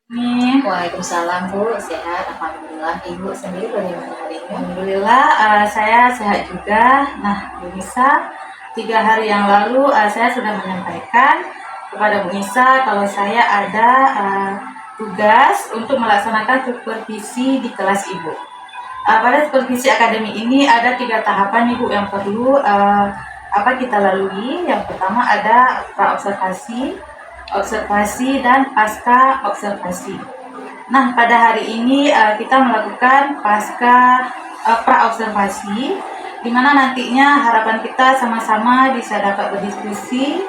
Waalaikumsalam Bu, sehat alhamdulillah. Ibu sendiri bagaimana hari ini? Alhamdulillah, saya sehat juga. Nah, Bu Nisa, 3 hari yang lalu saya sudah menyampaikan kepada Bu Nisa kalau saya ada tugas untuk melaksanakan supervisi di kelas Ibu. Pada supervisi akademik ini ada 3 tahapan Ibu yang perlu kita lalui. Yang pertama ada pra-observasi, observasi, dan pasca observasi. Nah, pada hari ini kita melakukan pasca pra-observasi, di mana nantinya harapan kita sama-sama bisa dapat berdiskusi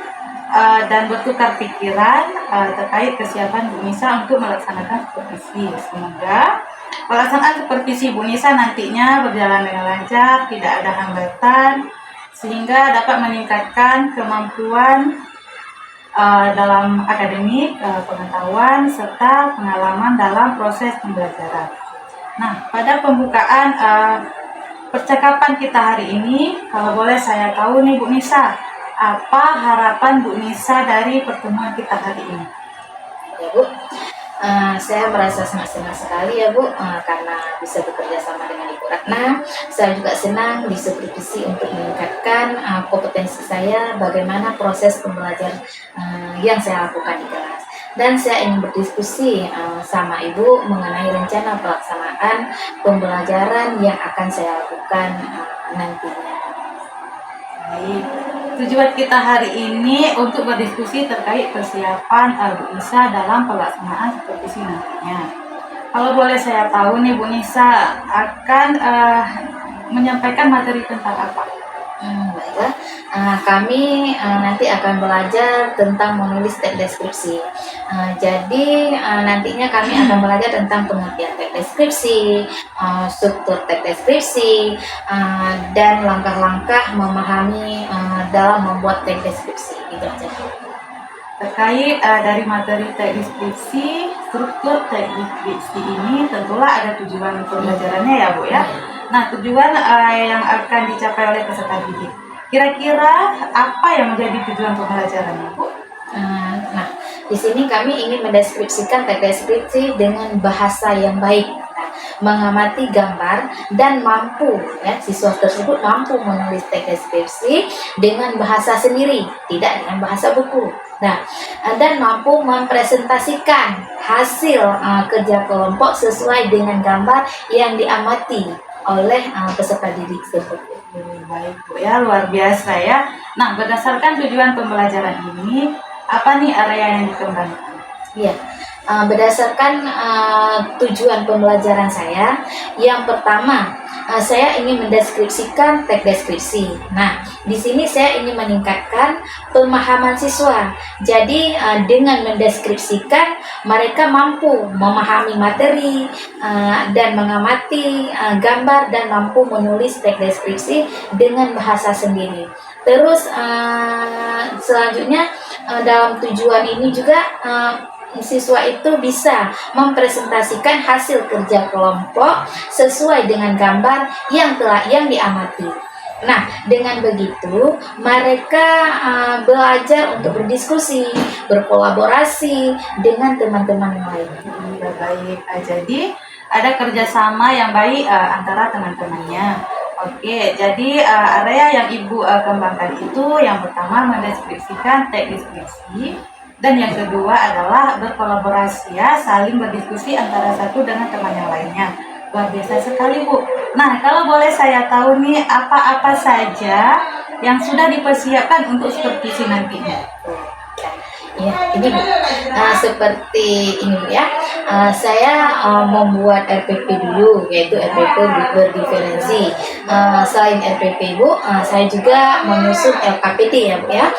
dan bertukar pikiran terkait kesiapan Bu Nisa untuk melaksanakan supervisi. Semoga pelaksanaan supervisi Bu Nisa nantinya berjalan dengan lancar, tidak ada hambatan, sehingga dapat meningkatkan kemampuan dalam akademik, pengetahuan, serta pengalaman dalam proses pembelajaran. Nah, pada pembukaan percakapan kita hari ini, kalau boleh saya tahu nih Bu Nisa, apa harapan Bu Nisa dari pertemuan kita hari ini? Ya Bu, saya merasa sangat senang sekali ya Bu, karena bisa bekerja sama dengan Ibu Ratna. Saya juga senang disupervisi untuk meningkatkan kompetensi saya bagaimana proses pembelajaran yang saya lakukan di kelas. Dan saya ingin berdiskusi sama Ibu mengenai rencana pelaksanaan pembelajaran yang akan saya lakukan nantinya. Baik, tujuan kita hari ini untuk berdiskusi terkait persiapan Bu Nisa dalam pelaksanaan supervisi nantinya. Kalau boleh saya tahu nih Bu Nisa akan menyampaikan materi tentang apa? Baiklah, kami nanti akan belajar tentang menulis teks deskripsi. Jadi nantinya kami akan belajar tentang pengertian teks deskripsi, struktur teks deskripsi, dan langkah-langkah memahami dalam membuat teks deskripsi. Gitu aja. Terkait dari materi teks deskripsi, struktur teks deskripsi ini tentulah ada tujuan pembelajarannya ya Bu ya. Nah, tujuan yang akan dicapai oleh peserta didik. Kira-kira apa yang menjadi tujuan pembelajarannya Bu? Nah, di sini kami ingin mendeskripsikan teks deskripsi dengan bahasa yang baik. Nah, mengamati gambar dan mampu, ya, siswa tersebut mampu menulis teks deskripsi dengan bahasa sendiri, tidak dengan bahasa buku. Nah, dan mampu mempresentasikan hasil kerja kelompok sesuai dengan gambar yang diamati oleh peserta didik tersebut. Baik Bu ya, luar biasa ya. Nah, berdasarkan tujuan pembelajaran ini, apa nih area yang dikembangkan? Iya, berdasarkan tujuan pembelajaran saya, yang pertama saya ingin mendeskripsikan teks deskripsi. Nah, di sini saya ingin meningkatkan pemahaman siswa. Jadi dengan mendeskripsikan mereka mampu memahami materi dan mengamati gambar dan mampu menulis teks deskripsi dengan bahasa sendiri. Terus selanjutnya dalam tujuan ini juga siswa itu bisa mempresentasikan hasil kerja kelompok sesuai dengan gambar yang diamati. Nah, dengan begitu mereka belajar untuk berdiskusi, berkolaborasi dengan teman-teman yang lain. Baik, jadi ada kerjasama yang baik antara teman-temannya. Oke, jadi area yang Ibu kembangkan itu yang pertama mendeskripsikan teks deskripsi, dan yang kedua adalah berkolaborasi ya, saling berdiskusi antara satu dengan teman yang lainnya. Luar biasa sekali Bu. Nah, kalau boleh saya tahu nih apa-apa saja yang sudah dipersiapkan untuk supervisi nantinya? Ya, ini Bu, seperti ini Bu ya. Saya membuat RPP dulu, yaitu RPP berdiferensi. Selain RPP Bu, saya juga menyusun LKPD ya Bu ya,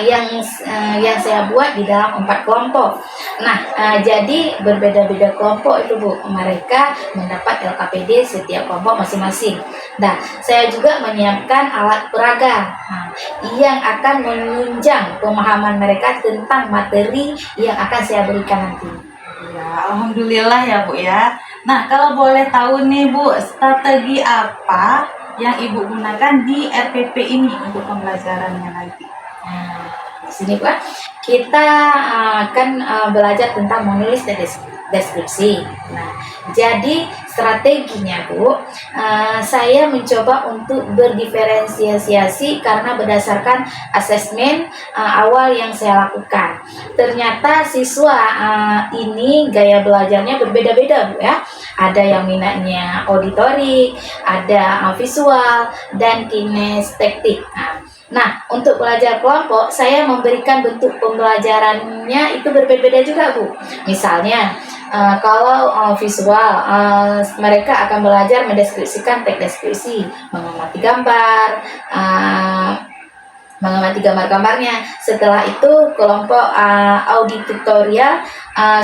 yang saya buat di dalam 4 kelompok. Nah, jadi berbeda-beda kelompok itu Bu, mereka mendapat LKPD setiap kelompok masing-masing. Nah, saya juga menyiapkan alat peraga yang akan menunjang pemahaman mereka tentang materi yang akan saya berikan nanti. Ya, alhamdulillah ya Bu ya. Nah, kalau boleh tahu nih Bu, strategi apa yang Ibu gunakan di RPP ini untuk pembelajarannya nanti? Nah, di sini Bu, kita akan belajar tentang menulis dan deskripsi. Nah, jadi strateginya Bu, saya mencoba untuk berdiferensiasi karena berdasarkan asesmen awal yang saya lakukan. Ternyata siswa ini gaya belajarnya berbeda-beda Bu ya. Ada yang minatnya auditorik, ada visual, dan kinestetik. Nah, untuk belajar kelompok, saya memberikan bentuk pembelajarannya itu berbeda-beda juga, Bu. Misalnya, kalau visual, mereka akan belajar mendeskripsikan teks deskripsi, mengamati gambar, mengamati gambar-gambarnya. Setelah itu kelompok auditorial,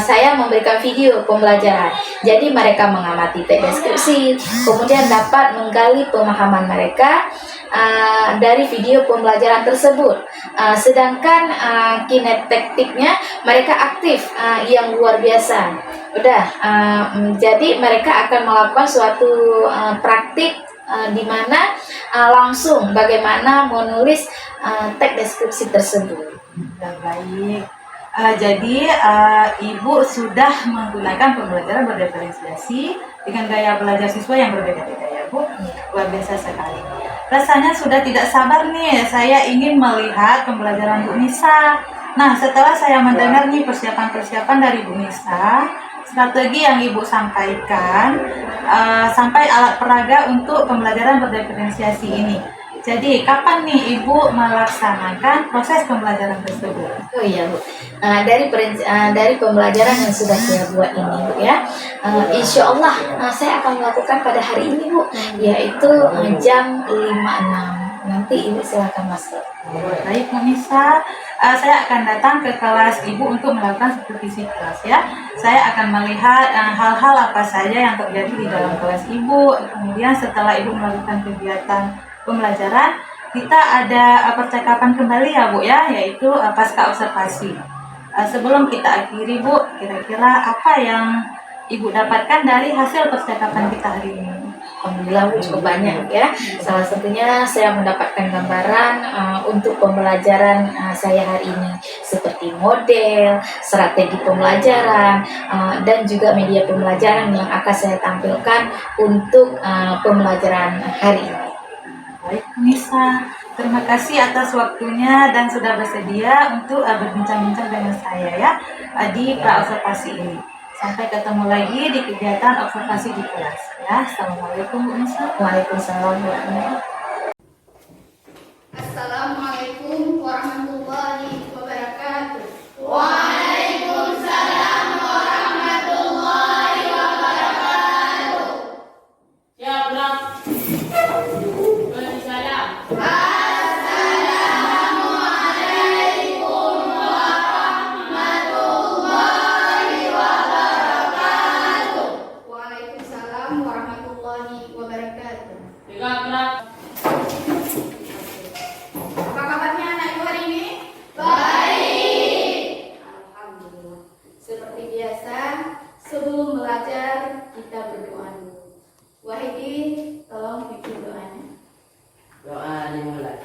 saya memberikan video pembelajaran. Jadi mereka mengamati teks deskripsi, kemudian dapat menggali pemahaman mereka dari video pembelajaran tersebut. Sedangkan kinetiknya mereka aktif yang luar biasa. Jadi mereka akan melakukan suatu praktik di mana langsung bagaimana menulis teks deskripsi tersebut. Baik. Jadi Ibu sudah menggunakan pembelajaran berdiferensiasi dengan gaya belajar siswa yang berbeda-beda ya Bu. Luar biasa sekali. Rasanya sudah tidak sabar nih, saya ingin melihat pembelajaran Bu Nisa. Nah, setelah saya mendengar nih persiapan-persiapan dari Bu Nisa, strategi yang Ibu sampaikan, sampai alat peraga untuk pembelajaran berdiferensiasi ini. Jadi, kapan nih Ibu melaksanakan proses pembelajaran tersebut? Oh iya Bu, dari pembelajaran yang sudah saya buat ini Bu ya, insya Allah saya akan melakukan pada hari ini Bu, yaitu jam 5.06. Nanti Ibu silakan masuk. Baik Bu Nisa, saya akan datang ke kelas Ibu untuk melakukan supervisi kelas ya. Saya akan melihat hal-hal apa saja yang terjadi di dalam kelas Ibu. Kemudian setelah Ibu melakukan kegiatan pembelajaran, kita ada percakapan kembali ya Bu ya, yaitu pasca observasi. Sebelum kita akhiri Bu, kira-kira apa yang Ibu dapatkan dari hasil percakapan kita hari ini? Alhamdulillah Bu, cukup banyak ya. Salah satunya saya mendapatkan gambaran untuk pembelajaran saya hari ini, seperti model, strategi pembelajaran, dan juga media pembelajaran yang akan saya tampilkan untuk pembelajaran hari ini. Baik Nisa, terima kasih atas waktunya dan sudah bersedia untuk berbincang-bincang dengan saya ya di pra-observasi ini. Sampai ketemu lagi di kegiatan observasi di kelas ya. Assalamualaikum Bu Nisa. Waalaikumsalam warahmatullahi wabarakatuh. Assalamualaikum warahmatullahi wabarakatuh. Ya, Bro. Waalaikumsalam. Waalaikumsalam warahmatullahi wabarakatuh. Tiga gerak. Apa kabarnya anak ibu hari ini? Alhamdulillah. Seperti biasa, sebelum belajar kita berdoa dulu. Wahidi, tolong pimpin doanya. Doa dimulai.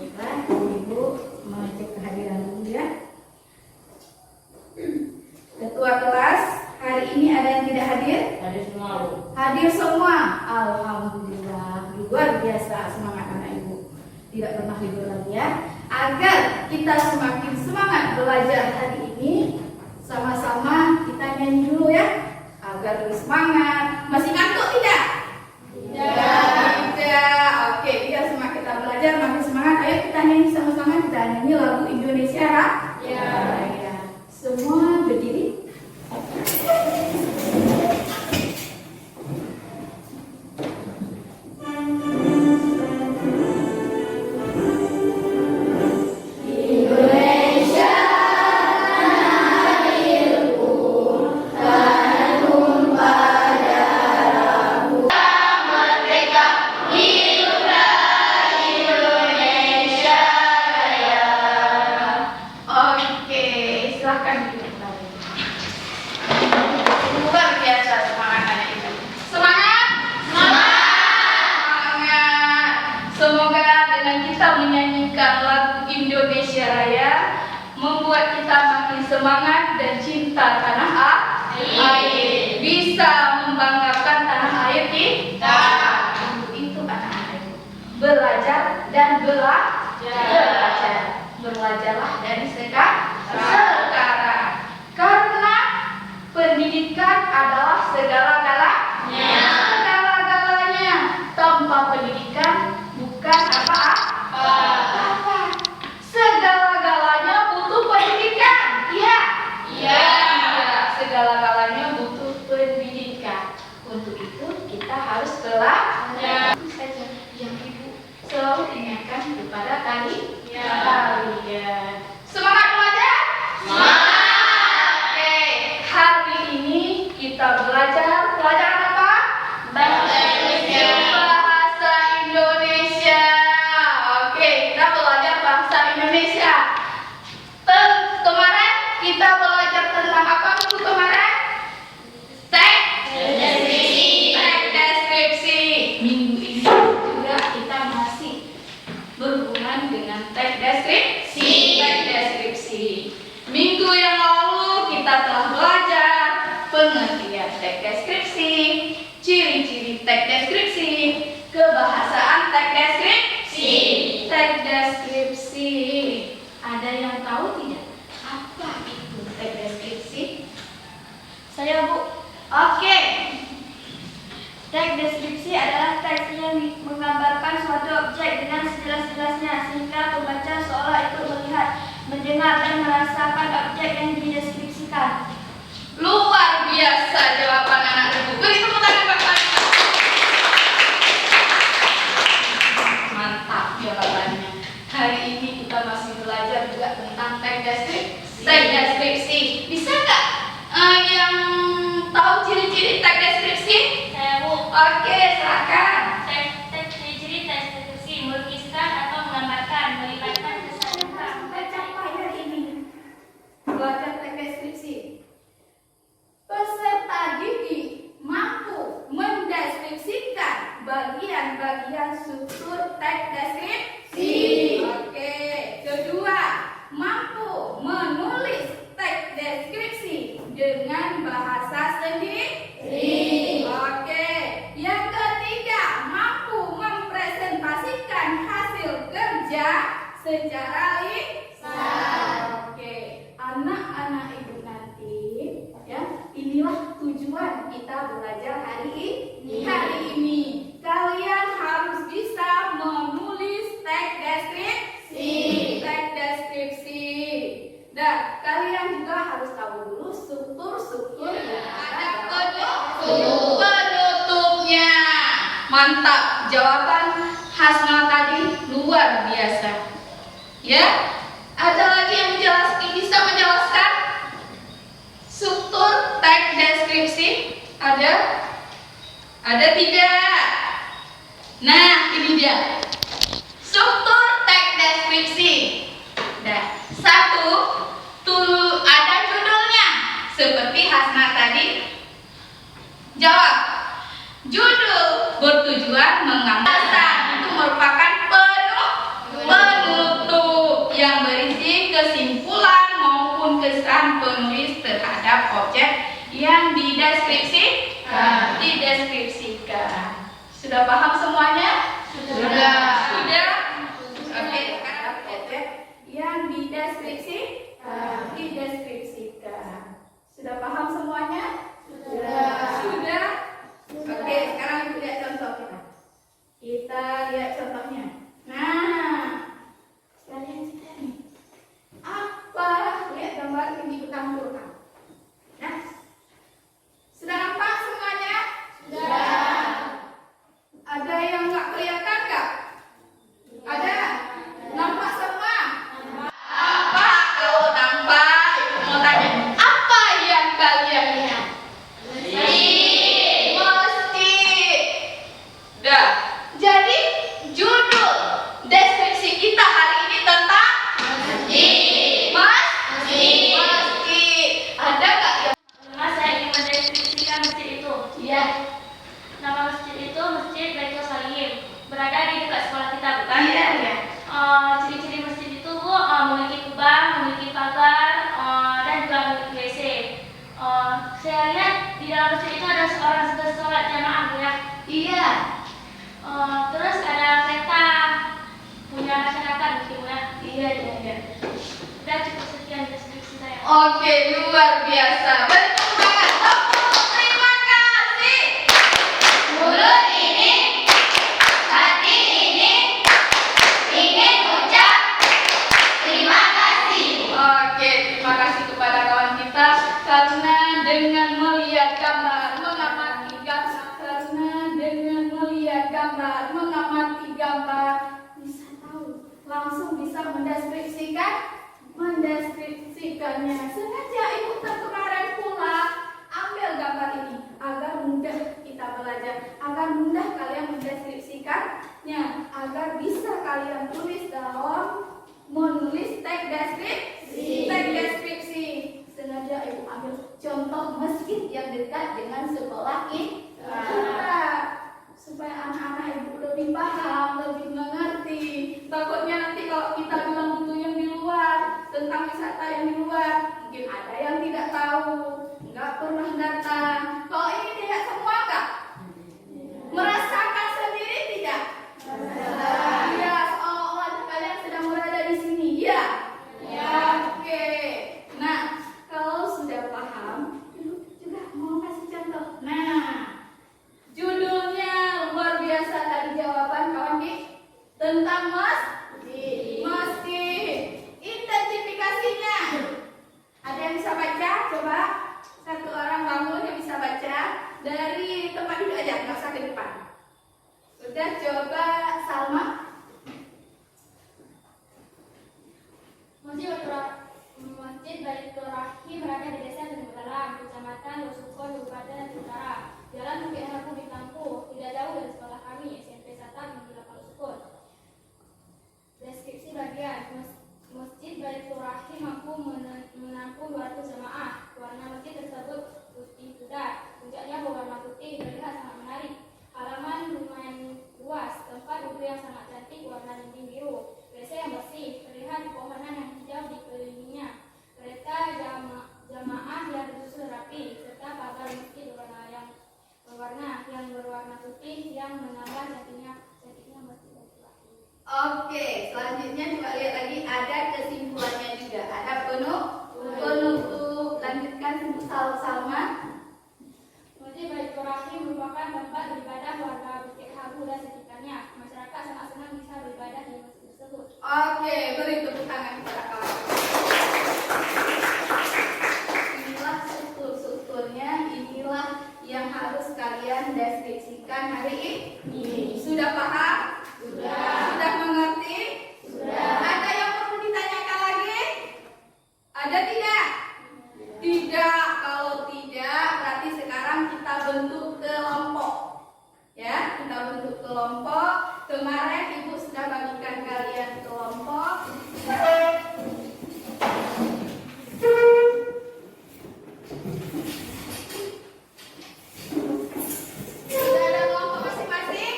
Baiklah, ibu mengecek kehadiran dulu ya. Ketua kelas, hari ini ada yang tidak hadir? Tadi semua Bu. Hadir semua. Alhamdulillah, luar biasa semangat anak ibu. Tidak pernah libur lagi ya. Agar kita semakin semangat belajar hari ini, sama-sama kita nyanyi dulu ya. Agar lebih semangat. Masih ngantuk tidak? Tidak. Oke, biar semangat kita belajar makin semangat. Ayo kita nyanyi sama-sama. Kita nyanyi lagu Indonesia Raya. Ya. Semua berdiri. Merdeka, hidup Raja. dengan kita menyanyikan lagu Indonesia Raya membuat kita makin semangat dan cinta tanah air. Bisa membanggakan tanah air kita. Itu anak-anak ibu. Belajar dan belajar. Belajarlah dari sekarang. Karena pendidikan adalah segala-galanya. Segala-galanya. Tanpa pendidikan bukan apa-apa. Segala-galanya butuh pendidikan. Iya. Segala-galanya butuh pendidikan. Untuk itu kita harus belajar. Itu saja yang ibu selalu ingatkan kepada kalian. Semangat belajar. Oke, hari ini kita belajar apa? Bahasa Indonesia. Oke, kita belajar bahasa Indonesia. Kemarin kita belajar tentang apa minggu kemarin? Teks deskripsi. Minggu ini juga kita masih berhubungan dengan teks deskripsi. Minggu yang lalu kita telah belajar pengertian teks deskripsi, ciri-ciri teks deskripsi, kebahasaan teks deskripsi. Teks deskripsi. Ada yang tahu tidak apa itu teks deskripsi? Saya, Bu. Oke. Teks deskripsi adalah teks yang menggambarkan suatu objek dengan sejelas-jelasnya sehingga pembaca seolah ikut melihat, mendengar dan merasakan objek yang dideskripsikan. Luar biasa jawaban anak ibu. Beri tepuk tangan Bapak. Mantap jawabannya. Hari ini kita masih belajar juga tentang teks deskripsi. Bisa nggak yang tahu ciri-ciri teks deskripsi? Saya, Bu. Oke, silakan. Ciri-ciri teks deskripsi melukiskan atau menggambarkan, melibatkan kesan Pencapaian ini belajar teks deskripsi. Peserta didik mampu mendeskripsikan bagian-bagian struktur teks deskripsi. Oke. Kedua, mampu menulis teks deskripsi dengan bahasa sendiri. Oke. Yang ketiga, mampu mempresentasikan hasil kerja secara lisan. Oke. Anak-anak ibu nanti, ya, inilah tujuan kita belajar hari ini. Kalian harus bisa menulis teks deskripsi. Dan kalian juga harus tahu dulu struktur yang ada penutupnya. Mantap, jawaban Hasna tadi luar biasa. Ya, ada lagi yang bisa menjelaskan struktur teks deskripsi? Ada tidak? Nah, ini dia struktur teks deskripsi. Nah, satu, ada judulnya seperti Hasna tadi jawab. Judul bertujuan menggambarkan, itu merupakan penutup yang berisi kesimpulan maupun kesan penulis terhadap objek yang dideskripsikan. Sudah paham semuanya? Sudah. Oke, sekarang objek yang dideskripsikan. Sudah paham semuanya? Sudah. Oke, sekarang kita lihat contoh kita. Kita lihat contohnya. Nah, sekalian kita nih. Apa? Lihat gambar ini campurkan. Nah, sudah nampak semuanya? Sudah. Ada yang nggak kelihatan nggak? Ada? Nampak semua? Nampak. Kalau nampak, ibu mau tanya, apa yang kalian lihat? Masjid. Dah. Jadi judul deskripsi kita hari ini tentang masjid. Masjid. Ada nggak yang? Saya ingin mendeskripsikan masjid itu. Iya. Nama masjid itu Masjid Baitul Salim. Berada di dekat sekolah kita, bukan? Iya. Iya. Terus ada kereta punya masyarakat mungkin ya. Iya. Udah cukup sekian deskripsi saya. Oke, luar biasa. Betul banget. Terima kasih. Mulut ini, hati ini, ingin ucap terima kasih. Oke, terima kasih kepada kawan kita karena dengan melihat gambar, mengamati gambar, bisa tahu, langsung bisa mendeskripsikannya. Sengaja ibu kemarin pula ambil gambar ini agar mudah kita belajar, agar mudah kalian mendeskripsikannya, agar bisa kalian tulis dalam menulis teks deskripsi. Sengaja ibu ambil contoh masjid yang dekat dengan sekolah kita, supaya anak-anak ibu lebih paham, lebih mengerti. Takutnya nanti kalau kita bilang butuh yang di luar, tentang wisata yang di luar, mungkin ada yang tidak tahu, nggak pernah datang. Kalau ini tidak semua kak? Merasakan sendiri tidak? Ya, seolah-olah kalian sedang berada di sini, ya? Ya, oke. Nah, kalau sudah paham, juga mau kasih contoh. Nah, judulnya luar biasa tadi jawaban kawan tentang masjid. Identifikasinya. Ada yang bisa baca? Coba satu orang bangun yang bisa baca dari tempat duduk aja, nggak usah ke depan. Sudah, coba Salma. Masjid Baitur Rahim berada di desa Gunung Dalam, kecamatan Lusukon, Kabupaten Utara. Jalan Bukit Habu ditempuh, tidak jauh dari sekolah kami, SMP Satan Negeri 8 Lusukon. Deskripsi bagian Masjid Baitur Rahim mampu menampung 200 jemaah. Warna masjid tersebut putih pudar, puncaknya berwarna putih, terlihat sangat menarik. Halaman lumayan luas, tempat duduk yang sangat cantik, warna dinding biru. WC yang bersih, terlihat pepohonan yang hijau dikelilinginya. Kereta jamaah yang disusun rapi, serta pagar masjid berwarna putih yang menambah cantiknya masjid. Oke, selanjutnya coba lihat lagi, ada kesimpulannya juga, ada penutup. Lanjutkan Salma. Masjid Baitur Rahim merupakan tempat beribadah warga Bukit Habu dan sekitarnya. Masyarakat sangat senang bisa beribadah di masjid tersebut. Oke, beri tepuk tangan kepada kawan. Inilah strukturnya, inilah yang harus kalian deskripsikan hari ini. Sudah paham? Sudah mengerti? Ada yang perlu ditanyakan lagi? Ada tidak? Tidak. Kalau tidak, berarti sekarang kita bentuk kelompok. Ya, kita bentuk kelompok. Kemarin ibu sudah bagikan kalian kelompok. Sudah ada kelompok masing-masing?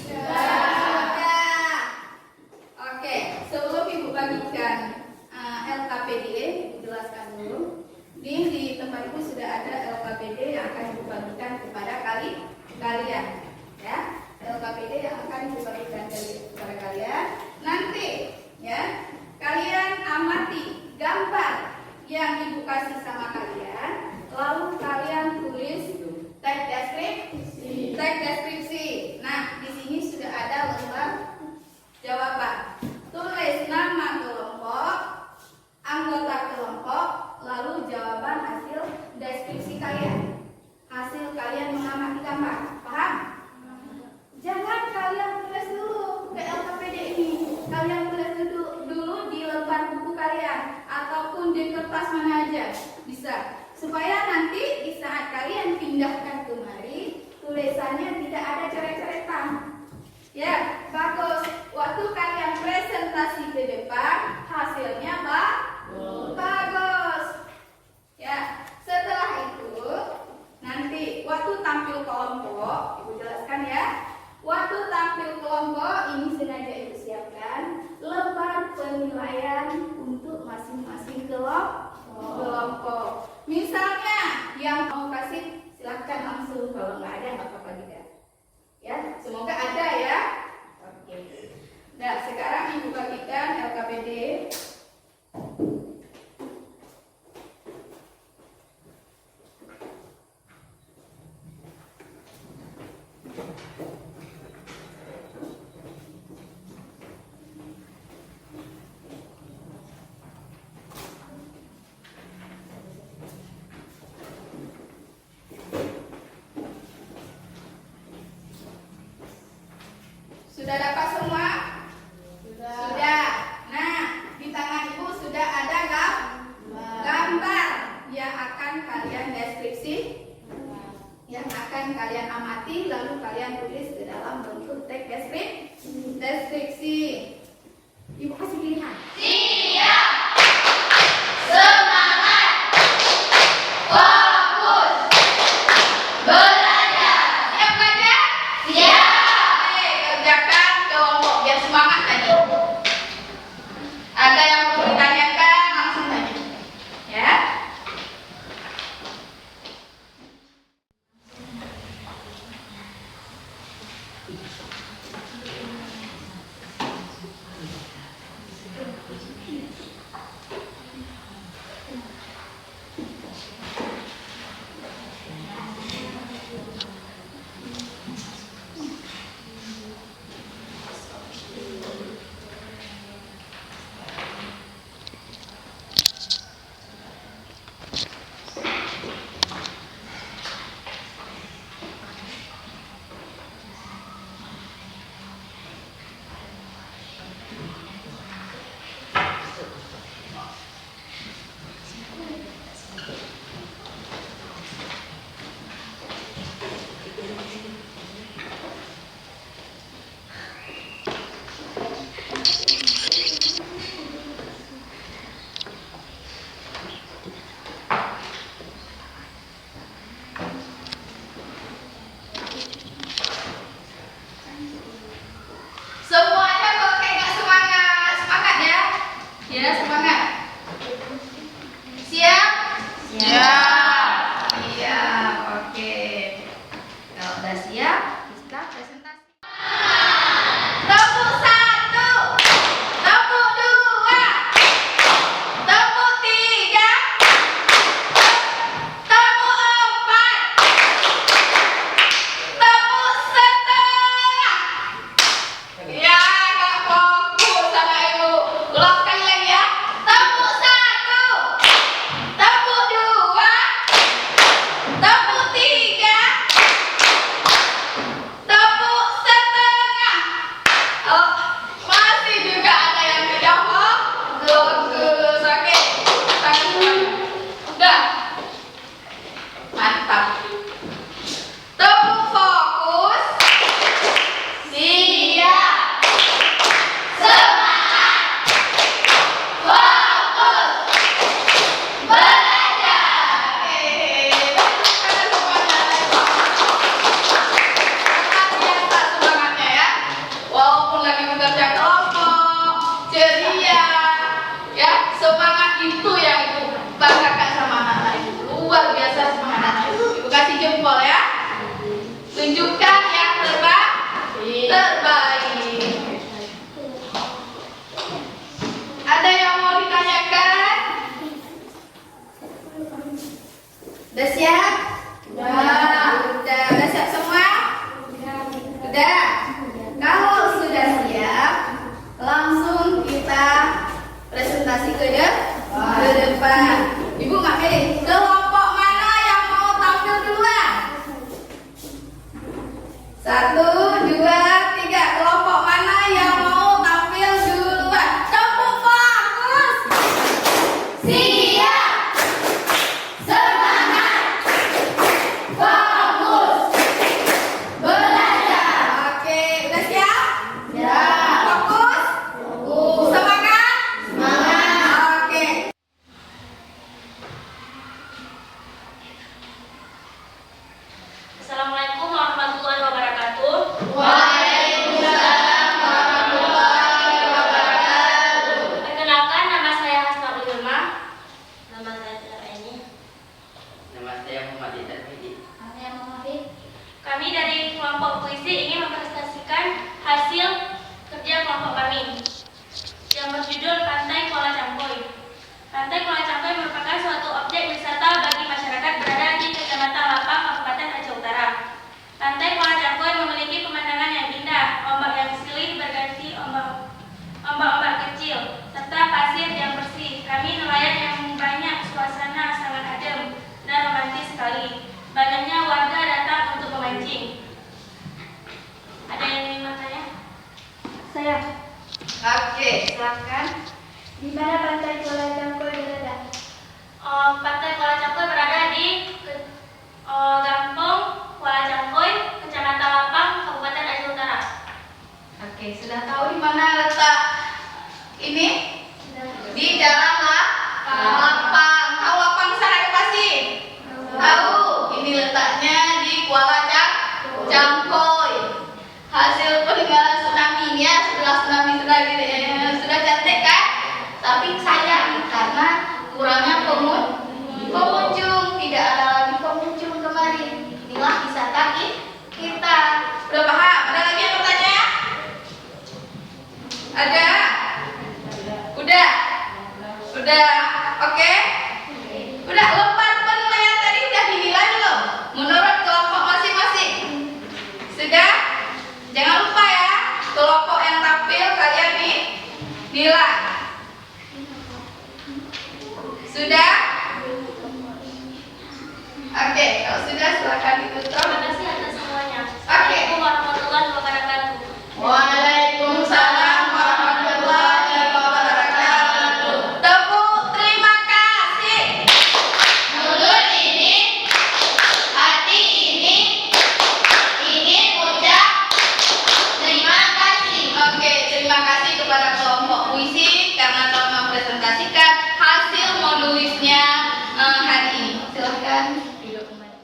Sudah. Oke, sebelum ibu bagikan LKPD, ibu jelaskan dulu. Di tempat ibu sudah ada LKPD yang akan ibu bagikan kepada kalian. Ya, LKPD yang akan ibu bagikan kepada kalian. Nanti, ya, kalian amati gambar yang ibu kasih sama kalian, lalu kalian tulis teks deskripsi. Nah, di sini sudah ada lembar jawaban. Tulis nama kelompok, anggota kelompok, lalu jawaban hasil deskripsi kalian. Hasil kalian mengamati gambar. Paham? Jangan kalian tulis dulu ke LKPD ini. Kalian tulis dulu di lembar buku kalian ataupun di kertas mana aja. Bisa. Supaya nanti di saat kalian pindahkan kemari, tulisannya tidak ada coret-coretan. Ya, bagus. Waktu kalian presentasi ke depan, hasilnya bagus. Ya, setelah itu nanti waktu tampil kelompok, ibu jelaskan ya. Waktu tampil kelompok ini sengaja ibu siapkan lembar penilaian untuk masing-masing kelompok. Misalnya yang mau kasih silahkan langsung, kalau nggak ada nggak apa-apa juga. Ya, semoga ada ya. Oke. Nah, sekarang Ibu bagikan LKPD. Sudah dapat semua? Sudah. Nah, di tangan Ibu sudah ada gambar yang akan kalian deskripsi, yang akan kalian amati, lalu kalian tulis ke dalam bentuk teks deskripsi. Ibu kasih pilihan. Siap. Semangat. Fokus. Belajar. Siap belajar? Siap. Oke, kerjakan kelompok biar semangat tadi. Ada yang perlu ditanyakan langsung tanya. Ya. Semuanya kok kayak gak semangat. Semangat ya. Ya, semangat. Siap? Siap. Siap. Oke. Kalau udah siap, kita presentasi. Tepuk 1. Tepuk 2. Tepuk 3. Tepuk 4. Tepuk setengah. Ya, gak fokus sama Ibu. Ulang sekali lagi ya. Tepuk 1. Tepuk 2. Tepuk 3. Tepuk setengah. Oh, masih juga ada yang tidak fokus. Oke, tangan semuanya. Udah. Mantap. Tepuk fokus. Siap. Semangat. Fokus. Belajar. Oke. Kalian semuanya luar biasa semangatnya ya. Walaupun lagi bekerja kelompok, ceria, ya semangat itu yang Ibu banggakan sama anak-anak Ibu. Luar biasa semangat anak Ibu. Ibu kasih jempol ya. Tunjukkan yang terbaik. Ada yang mau ditanyakan? Udah siap? Udah siap semua? Udah. Kalau sudah siap, langsung kita presentasi ke depan. Ibu nggak pilih kelompok mana yang mau tampil duluan? 1, 2, 3. Kelompok mana yang mau tampil duluan? Tepuk fokus. Siap. Semangat. Fokus. Belajar. Oke, udah siap? Ya. Fokus. Semangat. Oke. Assalamualaikum warahmatullahi wabarakatuh. silakan. Di mana Pantai Kuala Cangkul berada? Pantai Kuala Cangkul berada di Kampung Kuala Cangkul, Kecamatan Lapang, Kabupaten Aceh Utara. Oke, sudah tahu di mana letak ini? Di Jalan Lapang. Tahu Lapang Sarai Pasir? Tahu. Ini letaknya di Kuala Cangkul. Hasil peninggalan tsunami ya, setelah tsunami sudah cantik kan? Tapi sayang karena kurangnya pengunjung, tidak ada lagi pengunjung kemarin. Inilah wisata kita. Udah paham? Ada lagi yang bertanya? Ada? Udah. Oke? Udah lompat penilaian tadi udah dinilai belum? Menurut kelompok masing-masing. Sudah? Jangan lupa ya, kelompok yang tampil kalian nilai. Sudah? Oke, kalau sudah silakan ditutup. Terima kasih atas semuanya. Oke. Assalamualaikum warahmatullahi wabarakatuh. Waalaikumsalam warahmatullahi wabarakatuh. Tepuk terima kasih. Mulut ini, hati ini, ingin ucap terima kasih. Oke, terima kasih kepada kelompok puisi karena telah mempresentasikan hasil modulisnya hari ini. Silahkan duduk kembali.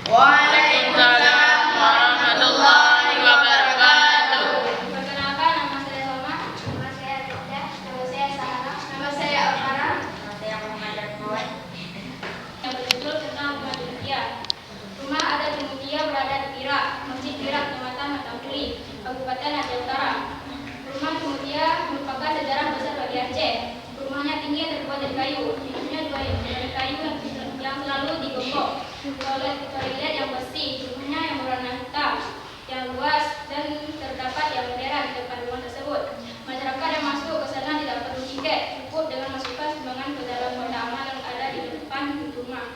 Waalaikumsalam warahmatullahi wabarakatuh. Perkenalkan, nama saya Salma. Nama saya Rinda. Nama saya Sahara. Nama saya Alfara. Nama saya Muhammad Armawan. Yang berjudul tentang rumah Mutia. Rumah adat Mutia berada di Perak, Masjid Perak, Kecamatan Matauli, Kabupaten Aceh Utara. Rumah Mutia merupakan sejarah besar bagi Aceh. Rumahnya tinggi dan terbuat dari kayu. Pintunya juga dari kayu yang selalu digembok. Toilet yang bersih. Rumahnya yang berwarna hitam, yang luas dan terdapat yang bendera di depan rumah tersebut. Masyarakat yang masuk ke sana tidak perlu tiket, cukup dengan masukkan sumbangan ke dalam kotak amal yang ada di depan pintu rumah.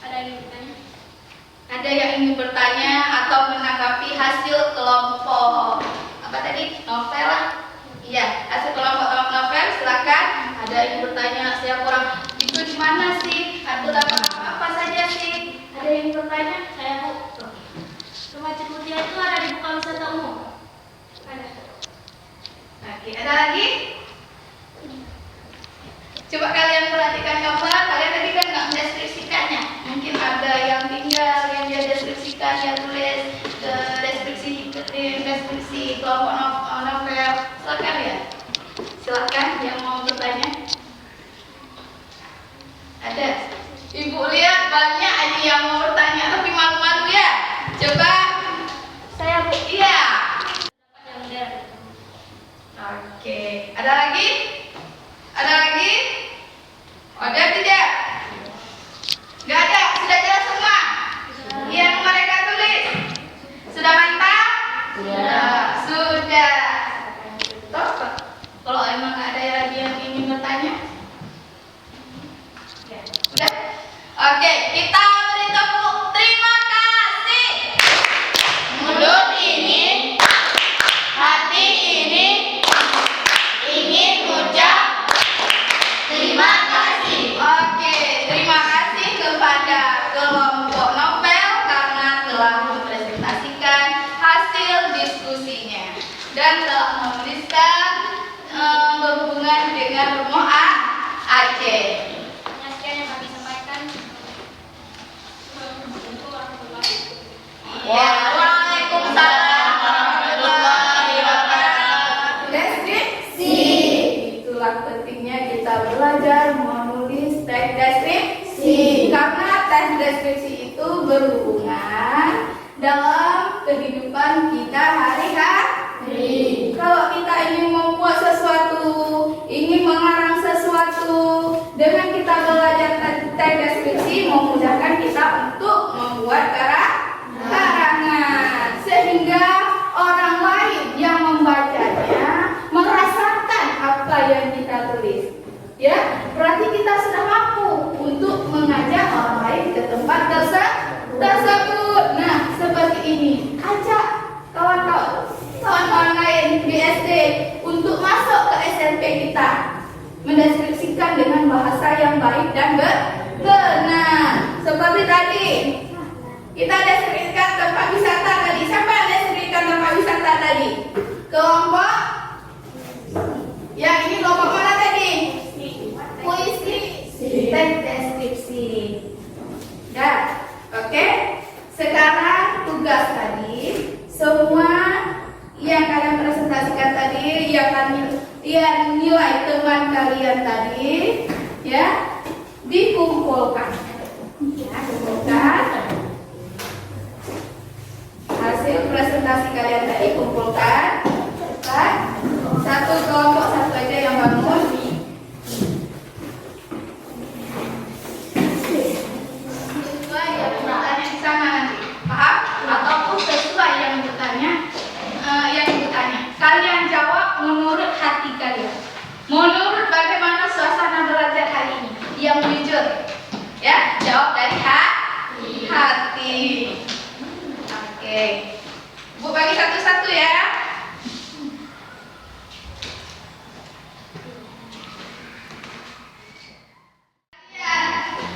Ada yang bertanya? Ada yang ingin bertanya atau menanggapi hasil kelompok apa tadi? Novel? Iya, hasil kelompok novel silakan. Ada yang bertanya, saya kurang itu di mana sih? Atau dapat apa saja sih? Ada yang bertanya? Saya Bu. Rumah Ciputia itu ada di bukan wisata umum. Ada. Oke, ada lagi? Coba kalian perhatikan gambar, kalian tadi kan nggak mendeskripsikannya. Mungkin ada yang tinggal, yang dia deskripsikan, yang tulis deskripsi kelompok novel. Silakan ya. Silakan yang mau bertanya. Ada. Ibu lihat banyak aja yang mau bertanya, tapi malu-malu ya. Coba. Saya Bu. Iya. Yang bendera. Oke. Ada lagi? Ada lagi? Ada tidak? Nggak ada. Sudah jelas semua? Yang mereka tulis. Sudah mantap? Sudah. Toh, kalau emang ada lagi yang ingin bertanya? Ya, sudah. Oke, kita beri tepuk terima kasih. Mulut ini, hati ini, ingin ucap terima kasih. Oke, terima kasih kepada kelompok novel karena telah mempresentasikan hasil diskusinya dan telah menuliskan berhubungan dengan rumah Aceh. Sekian yang kami sampaikan. Assalamualaikum warahmatullahi wabarakatuh. Waalaikumsalam warahmatullahi wabarakatuh. Deskripsi. Itulah pentingnya kita belajar menulis teks deskripsi. Karena teks deskripsi itu berhubungan dalam kehidupan kita hari-hari. Kalau kita ingin membuat sesuatu, ingin mengarang sesuatu, dengan kita belajar teks deskripsi memudahkan kita untuk membuat karangan, sehingga orang lain yang membacanya merasakan apa yang kita tulis. Ya, berarti kita sudah mampu untuk mengajak orang lain ke tempat tersebut. Nah, seperti ini, ajak kawan-kawan kita mendeskripsikan dengan bahasa yang baik dan benar. Seperti tadi kita deskripsikan tempat wisata tadi. Siapa yang deskripsikan tempat wisata tadi? Kelompok yang ini kelompok mana tadi? Puisi. Teks deskripsi. Ya, oke. Sekarang tugas tadi, semua yang kalian presentasikan tadi, yang nilai teman kalian tadi, ya, dikumpulkan. Ya, kumpulkan. Hasil presentasi kalian tadi kumpulkan. Satu kelompok, satu aja yang bangun. Sesuai yang bertanya di sana nanti, paham? Ataupun sesuai yang bertanya, kalian jawab menurut hati kalian. Menurut bagaimana suasana belajar hari ini? Yang jujur, ya, jawab dari hati. Oke, Bu bagi satu-satu ya.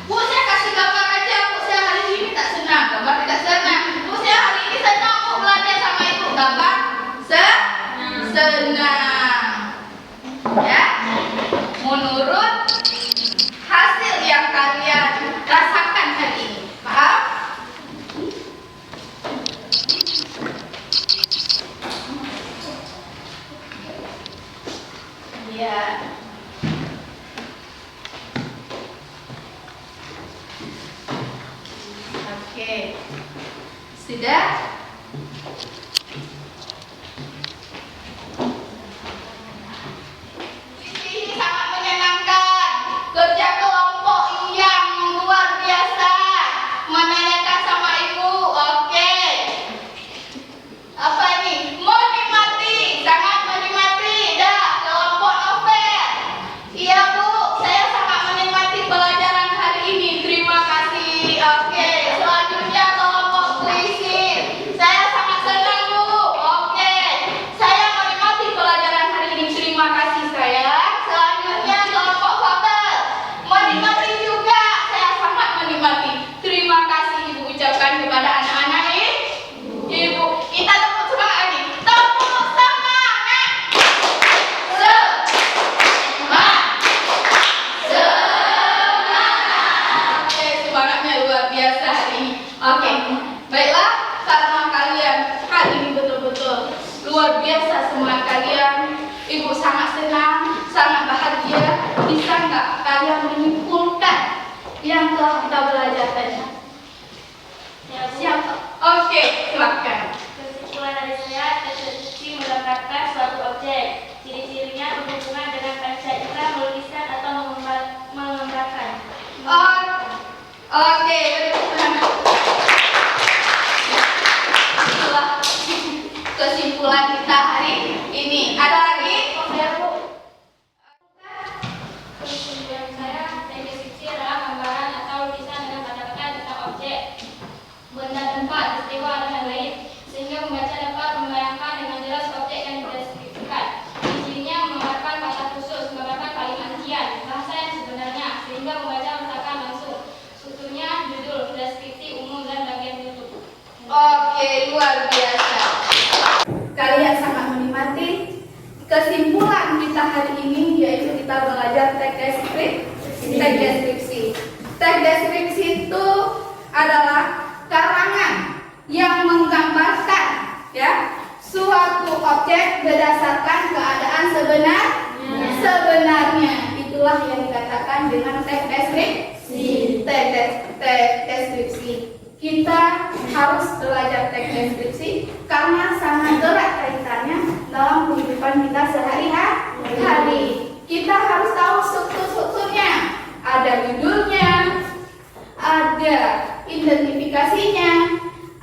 Bu, saya kasih gambar aja. Bu, saya hari ini tak senang. Gambar tidak senang. Bu, saya hari ini senang. Bu, belajar sama ibu. Gambar senang. Ya. Menurut hasil yang kalian rasakan hari ini. Paham? Ya. Oke. Sudah? Ini sangat menyenangkan. Kerja kelompok yang luar biasa. Menanyakan sama ibu. Oke. Apa ini? Menikmati. Sangat menikmati. Dah, kelompok novel. Iya, Bu. Saya sangat menikmati pelajaran hari ini. Terima kasih. Oke. Selanjutnya kelompok puisi. Saya sangat senang, Bu. Oke. Saya menikmati pelajaran hari ini. Terima kasih, sayang. Selanjutnya kelompok fabel. Menikmati juga. Saya sangat menikmati. Terima kasih Ibu ucapkan kepada anak-anak ini. Ibu, kita tepuk semangat lagi. Tepuk semangat. Oke, semangatnya luar biasa hari ini. Oke, baiklah, karena kalian hari ini betul-betul luar biasa semangat kalian. Ibu sangat senang, sangat bahagia. Bisa nggak kalian menyimpulkan yang telah kita belajar tadi? Siapa? Oke, silakan. Kesimpulan dari saya, deskripsi menggambarkan suatu objek. Ciri-cirinya berhubungan dengan konsep kita melukiskan atau menggambarkan. Oke, itulah kesimpulan kita hari ini. Ada lagi? Kesimpulan saya, deskripsi adalah gambaran atau lukisan dengan kata-kata tentang objek, benda, tempat, peristiwa, dan lain-lain, sehingga membaca dapat membayangkan dengan jelas objek yang dideskripsikan. Cirinya menggambarkan kata khusus, menggambarkan kalimat rincian, bahasa yang sebenarnya, sehingga membaca merasakan langsung. Strukturnya, judul, deskripsi umum, dan bagian tutup. Oke, luar biasa. Kalian sangat menikmati kesimpulan kita hari ini, yaitu kita belajar teks deskripsi. Teks deskripsi itu adalah karangan yang menggambarkan, ya, suatu objek berdasarkan keadaan sebenarnya. Itulah yang dikatakan dengan teks deskripsi. Kita harus belajar teks deskripsi karena sangat erat kaitannya dalam kehidupan kita sehari-hari. Kita harus tahu strukturnya. Ada judulnya, ada identifikasinya,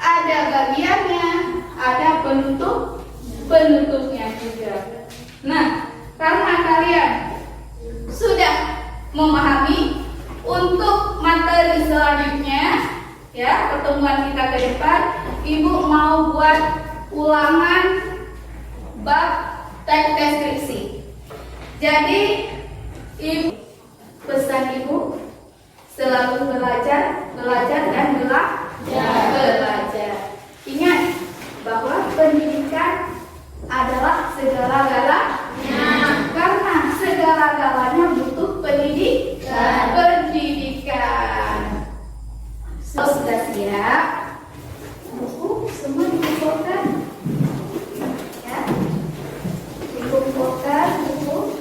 ada bagiannya, ada penutupnya juga. Nah, karena kalian sudah memahami, untuk materi selanjutnya, ya, pertemuan kita ke depan, Ibu mau buat ulangan bab teks deskripsi. Jadi ibu, pesan ibu selalu belajar, dan belajar. Ingat bahwa pendidikan adalah segala-galanya, karena segala-galanya butuh pendidikan. Sudah siap? Buku semua dikumpulkan, ya? Dikumpulkan buku.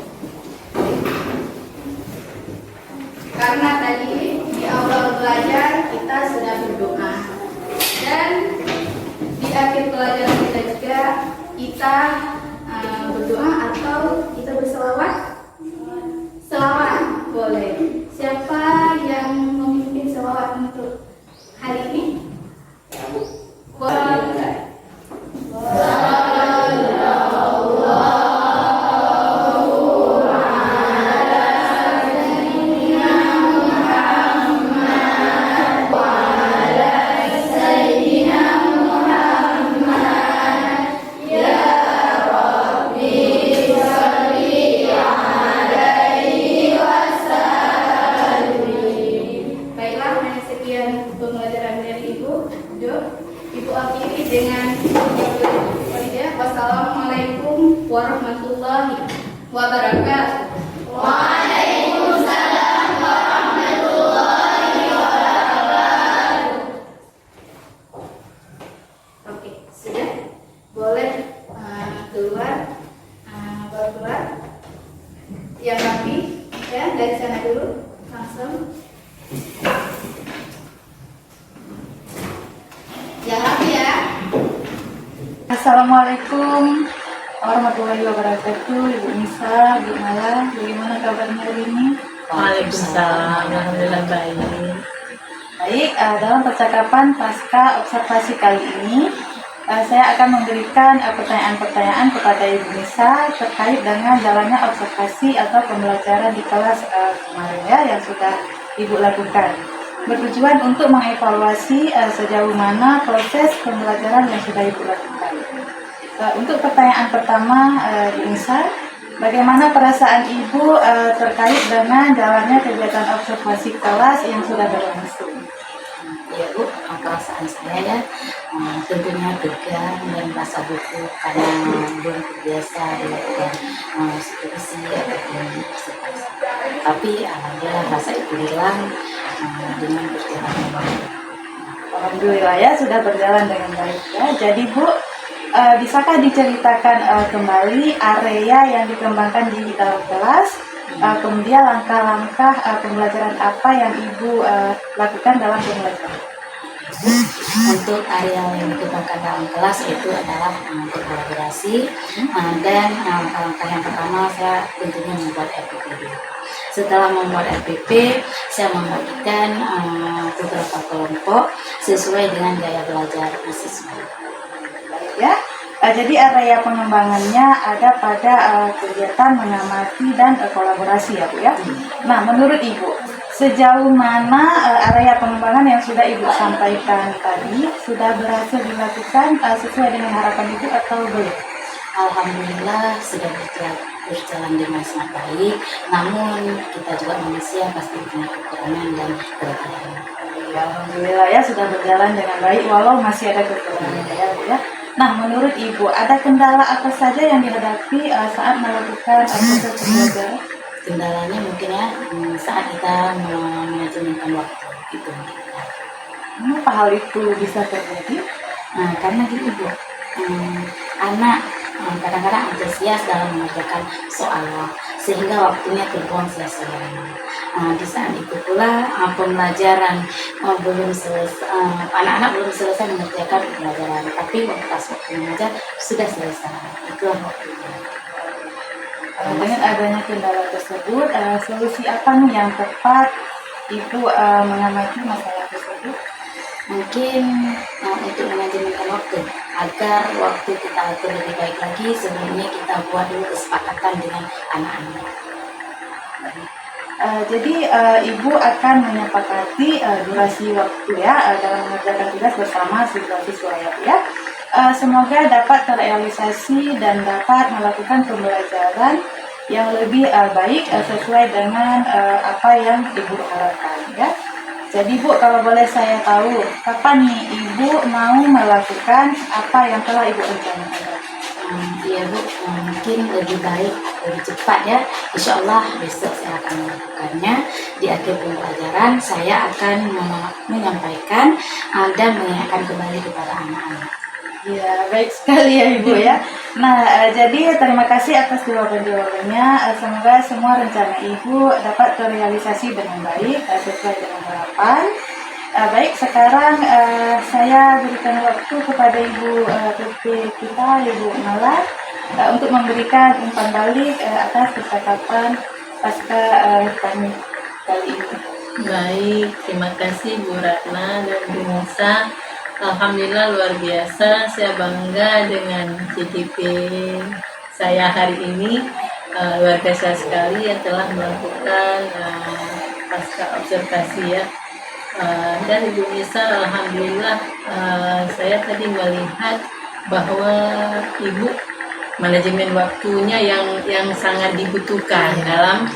Karena tadi di awal belajar kita sudah berdoa, dan di akhir pelajaran kita juga kita berdoa atau kita berselawat. Selawat boleh. Siapa yang memimpin selawat untuk hari ini? Boleh. Baiklah, hanya sekian pembelajaran dari Ibu. Ibu akhiri dengan wassalamualaikum warahmatullahi wabarakatuh. Waalaikumsalam warahmatullahi wabarakatuh. Oke, sudah boleh keluar, bawa keluar. Yang rapi, ya dari sana dulu langsung. Yang rapi ya. Assalamualaikum warahmatullahi wabarakatuh. Ibu Nisa, Bu Mala, bagaimana kabarnya hari ini? Waalaikumsalam. Alhamdulillah baik. Baik, dalam percakapan pasca observasi kali ini, saya akan memberikan pertanyaan-pertanyaan kepada Ibu Nisa terkait dengan jalannya observasi atau pembelajaran di kelas kemarin ya, yang sudah Ibu lakukan. Bertujuan untuk mengevaluasi sejauh mana proses pembelajaran yang sudah Ibu lakukan. Untuk pertanyaan pertama, Ibu Nisa, bagaimana perasaan Ibu terkait dengan jalannya kegiatan observasi kelas yang sudah berlangsung? Ya Bu, perasaan saya ya tentunya tegang dan rasa buku karena belum terbiasa dilakukan skripsi ataupun observasi. Tapi alhamdulillah rasa itu hilang dengan berjalan yang baik. Alhamdulillah ya, sudah berjalan dengan baik ya. Jadi Bu, bisakah diceritakan kembali area yang dikembangkan di dalam kelas, kemudian langkah-langkah pembelajaran apa yang Ibu lakukan dalam pembelajaran? Untuk area yang dikembangkan dalam kelas itu adalah berkolaborasi, dan langkah yang pertama saya tentunya membuat RPP dulu. Setelah membuat RPP, saya membagikan beberapa kelompok sesuai dengan gaya belajar mahasiswa. Ya, jadi area pengembangannya ada pada kegiatan mengamati dan kolaborasi ya Bu ya. Nah, menurut Ibu, sejauh mana area pengembangan yang sudah Ibu sampaikan tadi sudah berhasil dilakukan sesuai dengan harapan Ibu atau belum? Alhamdulillah sudah berjalan dengan sangat baik, namun kita juga manusia pasti punya kekurangan dan kelebihan. Alhamdulillah ya, sudah berjalan dengan baik walau masih ada kekurangan ya Bu ya. Nah, menurut Ibu, ada kendala apa saja yang dihadapi saat melakukan proses pembelajaran? Kendalanya mungkin ya saat kita manajemenkan waktu itu. Kenapa hal itu bisa terjadi? Nah, karena gitu Bu, anak kadang-kadang antusias dalam mengerjakan soal sehingga waktunya terbuang sia-sia. Di saat itu pula pembelajaran belum selesai, anak-anak belum selesai mengerjakan pembelajaran, tapi pas waktu mengajar sudah selesai. Itulah waktunya. Dengan adanya kendala tersebut, solusi apa nih yang tepat Ibu mengamati masalah tersebut? Mungkin untuk manajemenkan waktu agar waktu kita atur lebih baik lagi, sebelumnya kita buat dulu kesepakatan dengan anak-anak. Jadi Ibu akan menyepakati durasi waktu ya dalam mengerjakan tugas bersama siswa-siswa ya. Semoga dapat terrealisasi dan dapat melakukan pembelajaran yang lebih baik sesuai dengan apa yang Ibu harapkan ya. Jadi Bu, kalau boleh saya tahu, kapan nih Ibu mau melakukan apa yang telah Ibu rencanakan? Iya Bu, mungkin lebih baik, lebih cepat ya. Insya Allah besok saya akan melakukannya. Di akhir pembelajaran saya akan menyampaikan dan mengingatkan kembali kepada anak-anak. Ya, baik sekali ya Ibu ya. Nah, jadi terima kasih atas jawaban-jawabannya. Semoga semua rencana Ibu dapat terrealisasi dengan baik sesuai dengan harapan. Baik, sekarang saya berikan waktu kepada Ibu PP kita, Ibu Mala, untuk memberikan umpan balik atas percakapan pasca kami kali ini. Baik, terima kasih Bu Ratna dan Bu Nisa. Alhamdulillah luar biasa, saya bangga dengan CTP saya hari ini. Luar biasa sekali yang telah melakukan pasca observasi ya. Dan Ibu Nisa, alhamdulillah saya tadi melihat bahwa Ibu manajemen waktunya yang sangat dibutuhkan dalam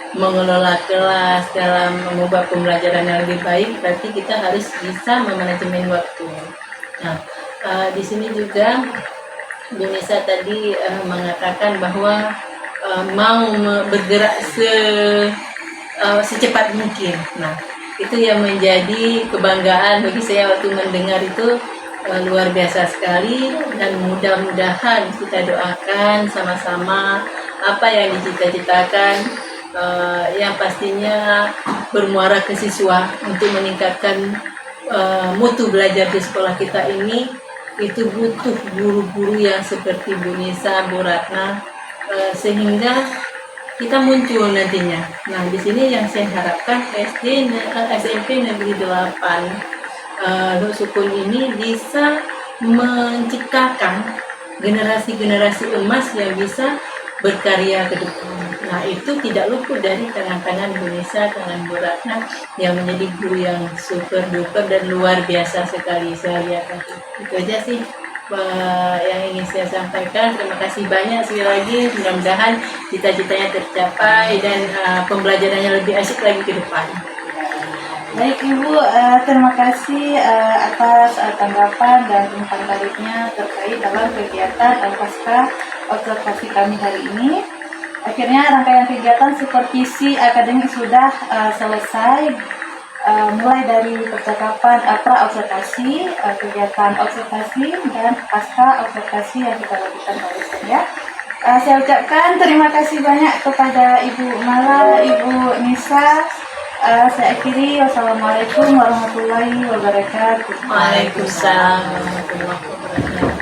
mengelola kelas, dalam mengubah pembelajaran yang lebih baik. Berarti kita harus bisa memanajemen waktu. Nah, di sini juga Bu Nisa tadi mengatakan bahwa mau bergerak secepat mungkin. Nah, itu yang menjadi kebanggaan bagi saya waktu mendengar itu. Luar biasa sekali, dan mudah-mudahan kita doakan sama-sama apa yang dicita-citakan yang pastinya bermuara ke siswa untuk meningkatkan mutu belajar di sekolah kita ini. Itu butuh guru-guru yang seperti Bu Nisa, Bu Ratna, sehingga kita muncul nantinya. Nah, di sini yang saya harapkan SMP Negeri 8 Luk Sukun ini bisa menciptakan generasi-generasi emas yang bisa berkarya ke depan. Nah, itu tidak luput dari tangan-tangan Bu Nisa, tangan Bu Ratna yang menjadi guru yang super duper dan luar biasa sekali saya lihat. Itu aja sih yang ingin saya sampaikan. Terima kasih banyak sekali lagi. Mudah-mudahan cita-citanya tercapai dan pembelajarannya lebih asyik lagi ke depan. Baik Ibu, terima kasih atas tanggapan dan umpan baliknya terkait dalam kegiatan pasca observasi kami hari ini. Akhirnya rangkaian kegiatan supervisi akademik sudah selesai, mulai dari percakapan pra-observasi, kegiatan observasi, dan pasca observasi yang kita lakukan barusan ya. Saya ucapkan terima kasih banyak kepada Ibu Mala, Ibu Nisa. Saya akhiri, wassalamualaikum warahmatullahi wabarakatuh. Waalaikumsalam warahmatullahi wabarakatuh.